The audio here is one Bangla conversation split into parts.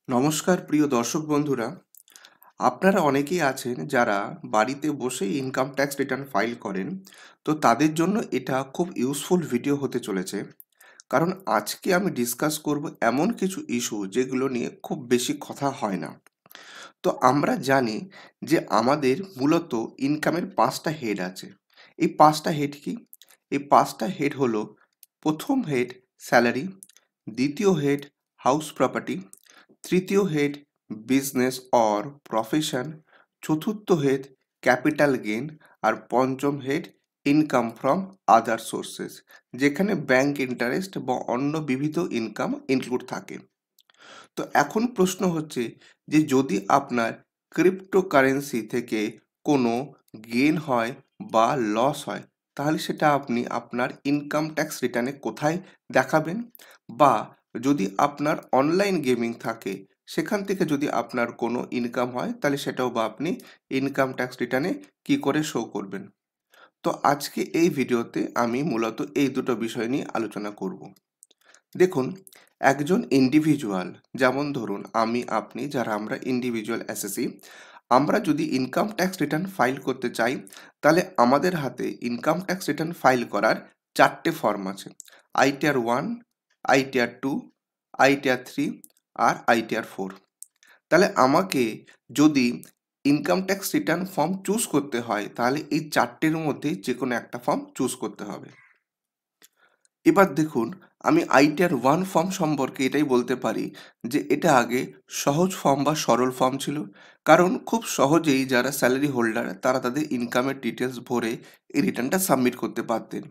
নমস্কার প্রিয় দর্শক বন্ধুরা, আপনারা অনেকেই আছেন যারা বাড়িতে বসেই ইনকাম ট্যাক্স রিটার্ন ফাইল করেন। তো তাদের জন্য এটা খুব ইউজফুল ভিডিও হতে চলেছে। কারণ আজকে আমি ডিসকাস করব এমন কিছু ইস্যু যেগুলো নিয়ে খুব বেশি কথা হয় না। তো আমরা জানি যে আমাদের মূলত ইনকামের ৫টা হেড আছে। এই ৫টা হেড কি? এই ৫টা হেড হলো: প্রথম হেড স্যালারি, দ্বিতীয় হেড হাউস প্রপার্টি, তৃতীয় হেড বিজনেস অর প্রফেশন, চতুর্থ হেড ক্যাপিটাল গেইন, আর পঞ্চম head income from other sources, যেখানে ব্যাংক ইন্টারেস্ট বা অন্য বিবিধ ইনকাম ইনক্লুড থাকে। তো এখন প্রশ্ন হচ্ছে যে যদি আপনার ক্রিপ্টোকারেন্সি থেকে কোনো গেইন হয় বা লস হয়, তাহলে সেটা আপনি আপনার ইনকাম ট্যাক্স রিটার্নে কোথায় দেখাবেন? বা যদি আপনার অনলাইন গেমিং থাকে, সেখান থেকে যদি আপনার কোনো ইনকাম হয়, তাহলে সেটাও বা আপনি ইনকাম ট্যাক্স রিটার্নে কী করে শো করবেন? তো আজকে এই ভিডিওতে আমি মূলত এই দুটো বিষয় নিয়ে আলোচনা করব। দেখুন, একজন ইন্ডিভিজুয়াল, যেমন ধরুন আমি আপনি, যারা আমরা ইন্ডিভিজুয়াল এসএসসি, আমরা যদি ইনকাম ট্যাক্স রিটার্ন ফাইল করতে চাই, তাহলে আমাদের হাতে ইনকাম ট্যাক্স রিটার্ন ফাইল করার 4টে ফর্ম আছে: আইটিআর 1, আইটিআর 2, আইটিআর 3 আর আইটিআর 4। তাহলে আমাকে যদি income tax return form choose করতে হয়, তাহলে এই 4টের মধ্যে যে কোনো একটা ফর্ম চুজ করতে হবে। এবার দেখুন, আমি আইটিআর 1 ফর্ম সম্পর্কে এটাই বলতে পারি যে এটা আগে সহজ ফর্ম বা সরল ফর্ম ছিল। কারণ খুব সহজেই যারা স্যালারি হোল্ডার তারা তাদের ইনকামের ডিটেলস ভরে এই রিটার্নটা সাবমিট করতে পারতেন।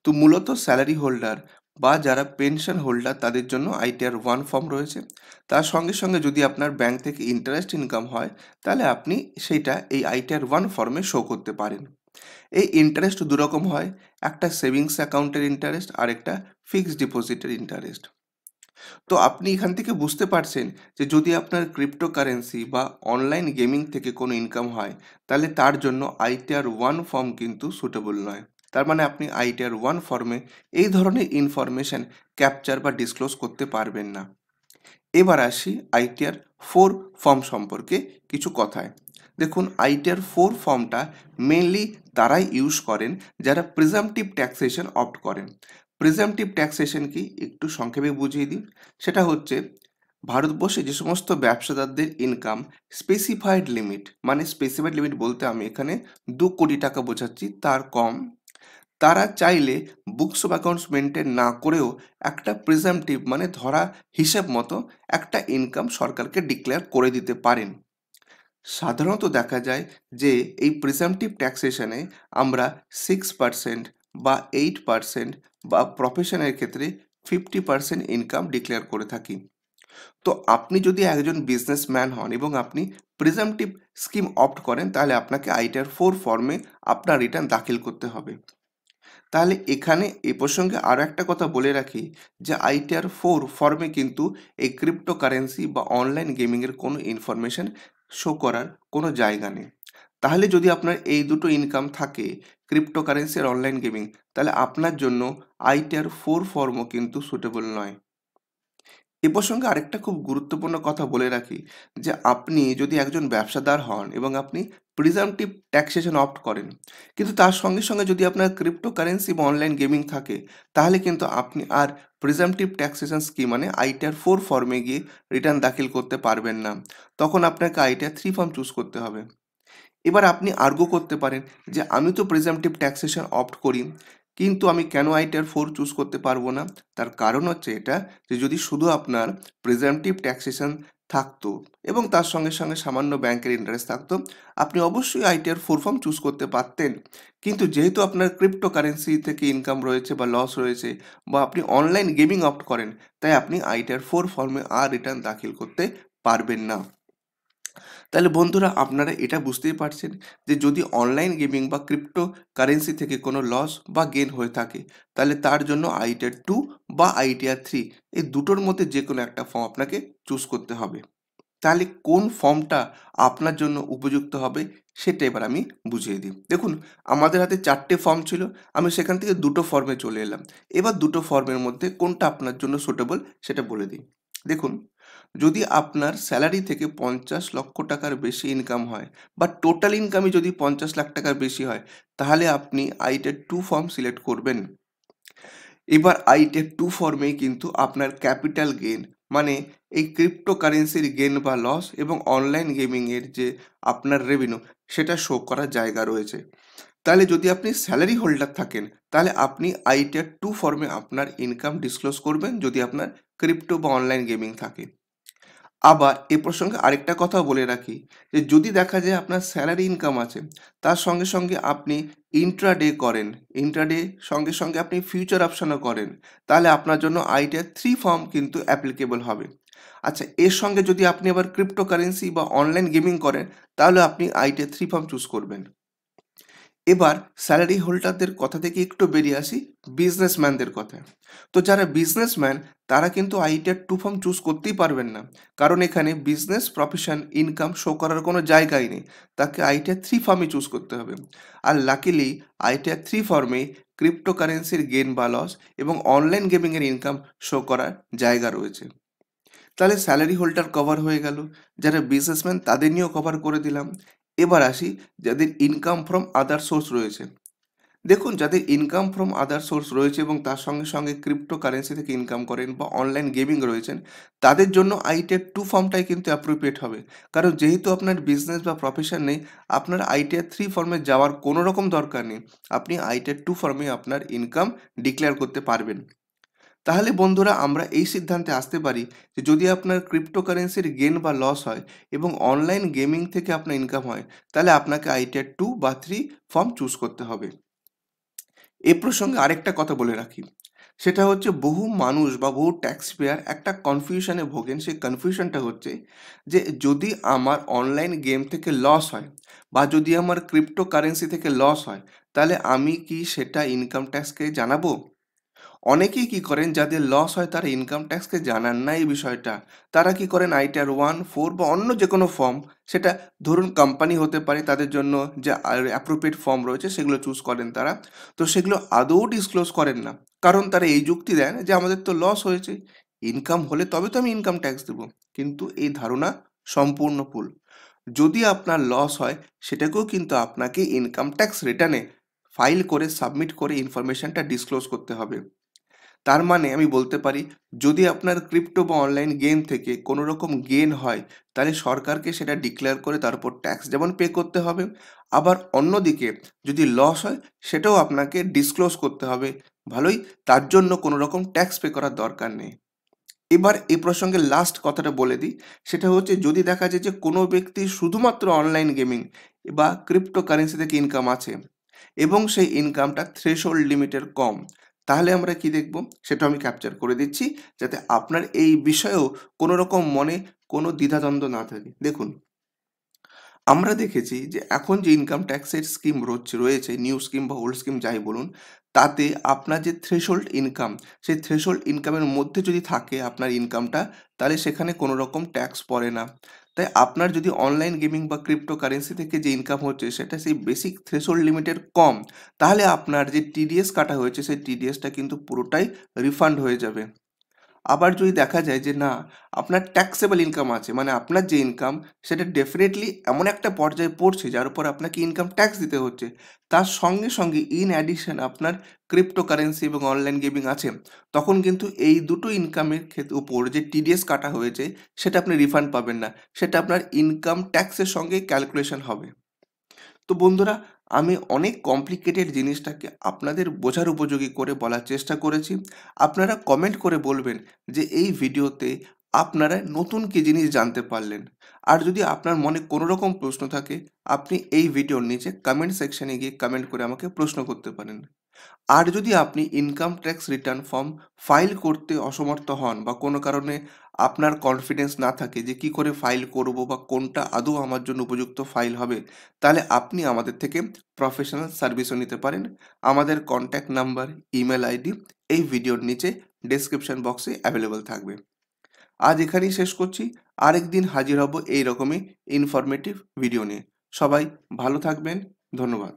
তো মূলত স্যালারি হোল্ডার বা যারা পেনশন হোল্ডার তাদের জন্য আইটিআর 1 ফর্ম রয়েছে। তার সঙ্গে সঙ্গে যদি আপনার ব্যাংক থেকে ইন্টারেস্ট ইনকাম হয়, তাহলে আপনি সেইটা এই আইটিআর 1 ফর্মে শো করতে পারেন। এই ইন্টারেস্ট দুরকম হয়: একটা সেভিংস অ্যাকাউন্টের ইন্টারেস্ট আর একটা ফিক্সড ডিপোজিটের ইন্টারেস্ট। তো আপনি এখান থেকে বুঝতে পারছেন যে যদি আপনার ক্রিপ্টোকারেন্সি বা অনলাইন গেমিং থেকে কোনো ইনকাম হয়, তাহলে তার জন্য আইটিআর 1 ফর্ম কিন্তু সুটেবল নয়। তার মানে আপনি আইটিআর 1 ফর্মে এই ধরনের ইনফরমেশন ক্যাপচার বা ডিসক্লোজ করতে পারবেন না। এবার আসি আইটিআর 4 ফর্ম সম্পর্কে কিছু কথায়। দেখুন, আইটিআর 4 ফর্মটা মেনলি তারাই ইউজ করেন যারা প্রিজাম্পটিভ ট্যাক্সেশন অপ্ট করেন। প্রিজাম্পটিভ ট্যাক্সেশন কি একটু সংক্ষেপে বুঝিয়ে দিই। সেটা হচ্ছে ভারতবর্ষে যে সমস্ত ব্যবসাদারদের ইনকাম স্পেসিফাইড লিমিট, মানে স্পেসিফাইড লিমিট বলতে আমি এখানে 2 কোটি টাকা বোঝাচ্ছি, তার কম, তারা চাইলে বুকস অফ অ্যাকাউন্টস মেনটেন না করেও একটা প্রিজাম্পটিভ মানে ধরা হিসেব মতো একটা ইনকাম সরকারকে ডিক্লেয়ার করে দিতে পারেন। সাধারণত দেখা যায় যে এই প্রিজাম্পটিভ ট্যাক্সেশনে আমরা 6% বা 8% বা প্রফেশনের ক্ষেত্রে 50% ইনকাম ডিক্লেয়ার করে থাকি। তো আপনি যদি একজন বিজনেসম্যান হন এবং আপনি প্রিজাম্পটিভ স্কিম অপ্ট করেন, তাহলে আপনাকে আইটিআর 4 ফর্মে আপনার রিটার্ন দাখিল করতে হবে। তাহলে এখানে এ প্রসঙ্গে আরও একটা কথা বলে রাখি যে আইটিআর 4 ফর্মে কিন্তু এই ক্রিপ্টোকারেন্সি বা অনলাইন গেমিংয়ের কোনো ইনফরমেশন শো করার কোনো জায়গা নেই। তাহলে যদি আপনার এই দুটো ইনকাম থাকে, ক্রিপ্টোকারেন্সি আর অনলাইন গেমিং, তাহলে আপনার জন্য আইটিআর 4 ফর্মও কিন্তু সুটেবল নয়। এ প্রসঙ্গে আরেকটা খুব গুরুত্বপূর্ণ কথা বলে রাখি যে আপনি যদি একজন ব্যবসাদার হন এবং আপনি প্রিজাম্পটিভ ট্যাক্সেশন অপ্ট করেন, কিন্তু তার সঙ্গে সঙ্গে যদি আপনার ক্রিপ্টোকারেন্সি বা অনলাইন গেমিং থাকে, তাহলে কিন্তু আপনি আর প্রিজাম্পটিভ ট্যাক্সেশন স্কিম মানে আইটিআর 4 ফর্মে গিয়ে রিটার্ন দাখিল করতে পারবেন না। তখন আপনাকে আইটিআর 3 ফর্ম চুজ করতে হবে। এবার আপনি আর্গু করতে পারেন যে আমি তো প্রিজাম্পটিভ ট্যাক্সেশন অপ্ট করি, কিন্তু আমি কেন আইটিআর 4 চুজ করতে পারবো না? তার কারণ হচ্ছে এটা যে যদি শুধু আপনার প্রিজাম্পটিভ ট্যাক্সেশন থাকতো এবং তার সঙ্গে সঙ্গে সামান্য ব্যাংকের ইন্টারেস্ট থাকতো, আপনি অবশ্যই আইটিআর 4 ফর্ম চুজ করতে পারতেন। কিন্তু যেহেতু আপনার ক্রিপ্টোকারেন্সি থেকে ইনকাম রয়েছে বা লস রয়েছে, বা আপনি অনলাইন গেমিং অপ্ট করেন, তাই আপনি আইটিআর 4 ফর্মে আর রিটার্ন দাখিল করতে পারবেন না। তাহলে বন্ধুরা, আপনারা এটা বুঝতেই পারছেন যে যদি অনলাইন গেমিং বা ক্রিপ্টো কারেন্সি থেকে কোনো লস বা গেন হয়ে থাকে, তাহলে তার জন্য আইটিআর 2 বা আইটিআর 3 এই দুটোর মধ্যে যে কোনো একটা ফর্ম আপনাকে চুজ করতে হবে। তাহলে কোন ফর্মটা আপনার জন্য উপযুক্ত হবে সেটা এবার আমি বুঝিয়ে দিই। দেখুন, আমাদের হাতে 4টে ফর্ম ছিল, আমি সেখান থেকে দুটো ফর্মে চলে এলাম। এবার দুটো ফর্মের মধ্যে কোনটা আপনার জন্য সুটেবল সেটা বলে দিই। দেখুন, যদি আপনার স্যালারি থেকে 50 লক্ষ টাকার বেশি ইনকাম হয় বা টোটাল ইনকামই যদি 50 লাখ টাকার বেশি হয়, তাহলে আপনি আইটের 2 ফর্ম সিলেক্ট করবেন। এবার আইটের 2 ফর্মেই কিন্তু আপনার ক্যাপিটাল গেইন মানে এই ক্রিপ্টোকারেন্সির গেইন বা লস এবং অনলাইন গেমিংয়ের যে আপনার রেভিনিউ সেটা শো করার জায়গা রয়েছে। তাহলে যদি আপনি স্যালারি হোল্ডার থাকেন, তাহলে আপনি আইটের 2 ফর্মে আপনার ইনকাম ডিসক্লোজ করবেন যদি আপনার ক্রিপ্টো বা অনলাইন গেমিং থাকে। আবার এ প্রসঙ্গে আরেকটা কথাও বলে রাখি যে যদি দেখা যায় আপনার স্যালারি ইনকাম আছে, তার সঙ্গে সঙ্গে আপনি ইন্ট্রাডে করেন, ইন্ট্রাডে সঙ্গে সঙ্গে আপনি ফিউচার অপশনও করেন, তাহলে আপনার জন্য আইটিআর 3 ফর্ম কিন্তু অ্যাপ্লিকেবল হবে। আচ্ছা, এর সঙ্গে যদি আপনি আবার ক্রিপ্টোকারেন্সি বা অনলাইন গেমিং করেন, তাহলে আপনি আইটিআর 3 ফর্ম চুজ করবেন। এবার স্যালারি হোল্ডারদের কথা থেকে একটু বেরিয়ে আসি বিজনেসম্যানদের কথায়। তো যারা বিজনেসম্যান তারা কিন্তু আইটিআর 2 ফর্ম চুজ করতেই পারবেন না, কারণ এখানে বিজনেস প্রফেশন ইনকাম শো করার কোনো জায়গাই নেই। তাকে আইটিআর 3 ফর্মই চুজ করতে হবে। আর লাকিলি আইটিআর 3 ফর্মে ক্রিপ্টোকারেন্সির গেইন বা লস এবং অনলাইন গেমিংয়ের ইনকাম শো করার জায়গা রয়েছে। তাহলে স্যালারি হোল্ডার কভার হয়ে গেল, যারা বিজনেসম্যান তাদের নিয়েও কভার করে দিলাম। এবার আসি যাদের ইনকাম ফ্রম আদার সোর্স রয়েছে। দেখুন, যাদের ইনকাম ফ্রম আদার সোর্স রয়েছে এবং তার সঙ্গে সঙ্গে ক্রিপ্টো কারেন্সি থেকে ইনকাম করেন বা অনলাইন গেমিং রয়েছেন, তাদের জন্য আইটিআর 2 ফর্মটাই কিন্তু অ্যাপ্রোপ্রিয়েট হবে। কারণ যেহেতু আপনার বিজনেস বা প্রফেশন নেই, আপনার আইটিআর 3 ফর্মে যাওয়ার কোনো রকম দরকার নেই। আপনি আইটিআর 2 ফর্মে আপনার ইনকাম ডিক্লেয়ার করতে পারবেন। তাহলে বন্ধুরা, আমরা এই সিদ্ধান্তে আসতে পারি যে যদি আপনার ক্রিপ্টোকারেন্সির গেইন বা লস হয় এবং অনলাইন গেমিং থেকে আপনার ইনকাম হয়, তাহলে আপনাকে আইটিআর 2 বা 3 ফর্ম চুজ করতে হবে। এ প্রসঙ্গে আরেকটা কথা বলে রাখি, সেটা হচ্ছে বহু মানুষ বা বহু ট্যাক্স পেয়ার একটা কনফিউশনে ভোগেন। সেই কনফিউশনটা হচ্ছে যে যদি আমার অনলাইন গেম থেকে লস হয় বা যদি আমার ক্রিপ্টোকারেন্সি থেকে লস হয়, তাহলে আমি কি সেটা ইনকাম ট্যাক্সকে জানাবো? অনেকেই কি করেন, যাদের লস হয় তারা ইনকাম ট্যাক্সকে জানান না এই বিষয়টা। তারা কি করেন, আইটিআর 1, 4 বা অন্য যে কোনো ফর্ম, সেটা ধরুন কোম্পানি হতে পারে, তাদের জন্য যে অ্যাপ্রোপ্রিয়েট ফর্ম রয়েছে সেগুলো চুজ করেন তারা। তো সেগুলো আদৌ ডিসক্লোজ করেন না, কারণ তারা এই যুক্তি দেন যে আমাদের তো লস হয়েছে, ইনকাম হলে তবে তো আমি ইনকাম ট্যাক্স দেবো। কিন্তু এই ধারণা সম্পূর্ণ ভুল। যদি আপনার লস হয়, সেটাকেও কিন্তু আপনাকে ইনকাম ট্যাক্স রিটার্নে ফাইল করে সাবমিট করে ইনফরমেশনটা ডিসক্লোজ করতে হবে। তার মানে আমি বলতে পারি, যদি আপনার ক্রিপ্টো বা অনলাইন গেম থেকে কোনো রকম গেইন হয়, তাহলে সরকারকে সেটা ডিক্লেয়ার করে তার উপর ট্যাক্স যেমন পে করতে হবে, আবার অন্যদিকে যদি লস হয় সেটাও আপনাকে ডিসক্লোজ করতে হবে। ভালোই, তার জন্য কোনো রকম ট্যাক্স পে করার দরকার নেই। এবার এই প্রসঙ্গে লাস্ট কথাটা বলে দিই, সেটা হচ্ছে যদি দেখা যায় যে কোনো ব্যক্তি শুধুমাত্র অনলাইন গেমিং বা ক্রিপ্টো কারেন্সি থেকে ইনকাম আছে এবং সেই ইনকামটা থ্রেশহোল্ড লিমিটের কম, তাহলে আমরা কি দেখব সেটা আমি ক্যাপচার করে দিচ্ছি, যাতে আপনার এই বিষয়েও কোনো রকম মনে কোনো দ্বিধাদ্বন্দ্ব না থাকে। দেখুন, আমরা দেখেছি যে এখন যে ইনকাম ট্যাক্সের স্কিম রয়েছে, নিউ স্কিম বা ওল্ড স্কিম যাই বলুন, তাতে আপনার যে থ্রেশহোল্ড ইনকাম, সেই থ্রেশহোল্ড ইনকামের মধ্যে যদি থাকে আপনার ইনকামটা, তাহলে সেখানে কোনো রকম ট্যাক্স পড়ে না। তাই আপনার যদি অনলাইন গেমিং বা ক্রিপ্টো কারেন্সি থেকে যে ইনকাম হচ্ছে সেটা সেই বেসিক থ্রেশহোল্ড লিমিটের কম, তাহলে আপনার যে টিডিএস কাটা হয়েছে সেই টিডিএসটা কিন্তু পুরোটাই রিফান্ড হয়ে যাবে। আবার যদি দেখা যায় যে না, আপনার ট্যাক্সেবল ইনকাম আছে, মানে আপনার যে ইনকাম সেটা ডেফিনেটলি এমন একটা পর্যায়ে পড়ছে যার উপর আপনাকে ইনকাম ট্যাক্স দিতে হচ্ছে, তার সঙ্গে সঙ্গে ইন অ্যাডিশন আপনার ক্রিপ্টোকারেন্সি এবং অনলাইন গেমিং আছে, তখন কিন্তু এই দুটো ইনকামের উপর যে টিডিএস কাটা হয়েছে সেটা আপনি রিফান্ড পাবেন না, সেটা আপনার ইনকাম ট্যাক্সের সঙ্গে ক্যালকুলেশন হবে। তো বন্ধুরা, আমি অনেক কমপ্লিকেটেড জিনিসটাকে আপনাদের বোঝার উপযোগী করে বলার চেষ্টা করেছি। আপনারা কমেন্ট করে বলবেন যে এই ভিডিওতে আপনারা নতুন কী জিনিস জানতে পারলেন। আর যদি আপনার মনে কোনো রকম প্রশ্ন থাকে, আপনি এই ভিডিওর নিচে কমেন্ট সেকশনে গিয়ে কমেন্ট করে আমাকে প্রশ্ন করতে পারেন। আর যদি আপনি income tax return form file করতে অসমর্থ হন বা কোনো কারণে আপনার কনফিডেন্স না থাকে যে কি করে ফাইল করব বা কোনটা আদৌ আমার জন্য উপযুক্ত ফাইল হবে, তাহলে আপনি আমাদের থেকে প্রফেশনাল সার্ভিসও নিতে পারেন। আমাদের কন্ট্যাক্ট নাম্বার, ইমেল আইডি এই ভিডিওর নিচে ডেসক্রিপশন বক্সে অ্যাভেলেবল থাকবে। আজ এখানেই শেষ করছি। আরেকদিন হাজির হব এই রকমই ইনফরমেটিভ ভিডিও নিয়ে। সবাই ভালো থাকবেন। ধন্যবাদ।